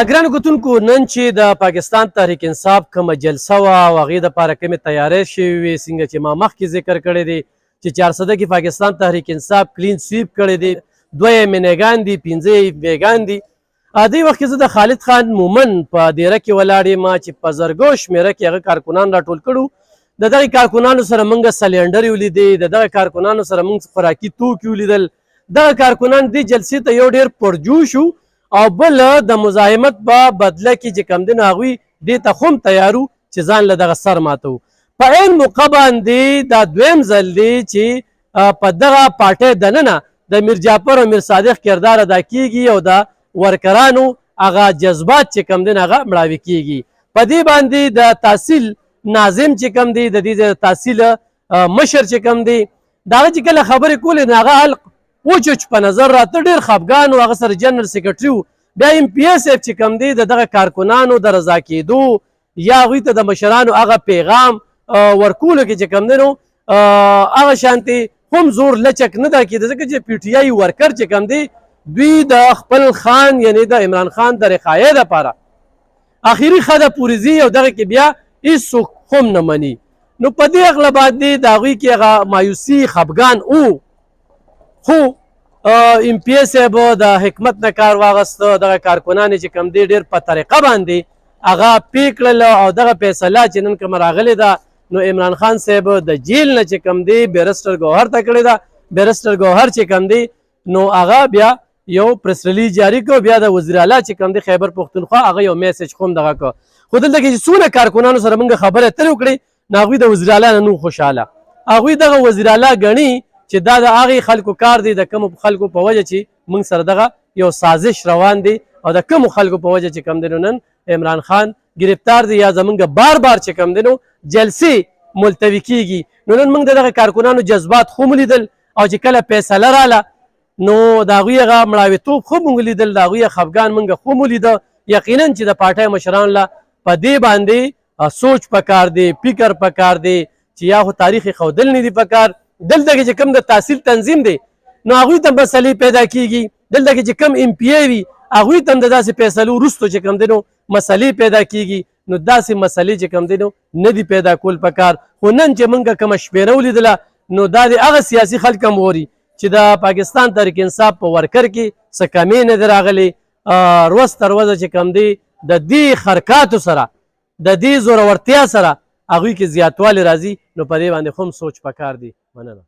ګرانو کتونکو نن چې د پاکستان تحریک انصاف کومه جلسه وه او هغې دپاره کومې تیاری شوې وې څنګه چې ما مخکې ذکر کړی دی چې 400 کې پاکستان تحریک انصاف کلین سویپ کړی دی 2 یې مینیګان دي 15 یې بیګان دي. دې وخت کې زه د خالد خان مومن په دیره کې ولاړ یم چې په زرګو شمېره کې هغه کارکنان راټول کړو. د دغې کارکنانو سره موږ سلینډر ولیدې، د دغه کارکنانو سره موږ خوراکي توکي ولیدل. دغه کارکنان دې جلسې ته یو ډېر پرجوش وو او بل د مزاحمت په بدله کې چې کوم دی نو هغوی دې ته خو هم تیار وو چې ځان له دغه سر ماتو. په عین موقع باندې دا دویم ځل دی چې په دغه پارټۍ دننه د میر جعفر او میر صادق کردار ادا کیږي او د ورکرانو هغه جذبات چې کوم دی هغه مړاوي کیږي. په دې باندې د تحصیل ناظم چې کوم دی د دې تحصیل مشر چې کوم دی د هغه چې کله خبرې کولې نو هغه حل وچوچ په نظر راته ډېر خفګان و. هغه سره جنرال سیکرټري و. بیا ایم پی ایس اف چې کوم دی د دغه کارکنانو د رضا کېدو یا هغوی ته د مشرانو هغه پیغام ورکولو کې چې کوم دی نو هغه شانتې هم زور لچک نه دا کېده ځکه چې پی ټي آی ورکر چې کوم دی دوی د خپل خان یعنی د عمران خان د رخایې دپاره اخري خده پورې ځي او دغه کې بیا هېڅوک هم نه مني. نو په دې هکله باندې د هغوی کې هغه مایوسي خفګان و. خو ایم پی ایس صاحب د حکمت نه کار واغسته. دغه کارکنان چې کوم دی ډېر په طریقه باندې هغه پې کړل او دغه فیصله چې نن کومه راغلې ده نو عمران خان صاحب د جیل نه چې کوم دی بیرسټر ګوهر ته کړې ده. بیرسټر ګوهر چې کوم دی نو هغه بیا یو پریس ریلیز جاری کړ. بیا د وزیر اعلی چې کوم دی خیبر پښتونخوا هغه یو میسج خو هم دغه کړ. خو دلته کې چې څومره کارکنانو سره موږ خبرې اترې وکړې نو هغوی د وزیر اعلی نه نو خوشحاله. هغوی دغه وزیر اعلی ګڼي چې دا د هغې خلکو کار دی د کومو خلکو په وجه چې موږ سره دغه یو سازش روان دی او د کومو خلکو په وجه چې کوم دی نو نن عمران خان گرفتار دی یا زمونږ بار بار چې کوم دی نو جلسې ملتوي کیږي. نو نن موږ د دغه کارکنانو جذبات خو ولیدل او چې کله فیصله راله نو د هغوی هغه مړاویتوب خو موږ ولیدل، د هغوی خفګان موږ خو ولیده. یقینا چې د پارټۍ مشرانو له په دې باندې سوچ پکار دی، فکر پکار دی چې یا خو تاریخ ښودل نه دي پکار. دلته کې چې کوم د تحصیل تنظیم دی نو هغوی ته مسلې پیدا کیږي. دلته کې چې کوم ایم پی ای وي هغوی ته هم د داسې فیصلو وروستو چې کوم دی نو مسلې پیدا کیږي. نو داسې مسلې چې کوم دی نو نه دي پیدا کول پکار. خو نن چې موږ کومه شمېره ولیدله نو دا د هغه سیاسي خلک هم غوري چې د پاکستان تحریک انصاف په ورکر کې څه کمې نه دي راغلې. روز تر ورځه چې کوم دی د دې حرکاتو سره د دې زورورتیا سره هغوی کې زیاتوالی راځي. نو په دې باندې خو هم سوچ پکار دی. مننه.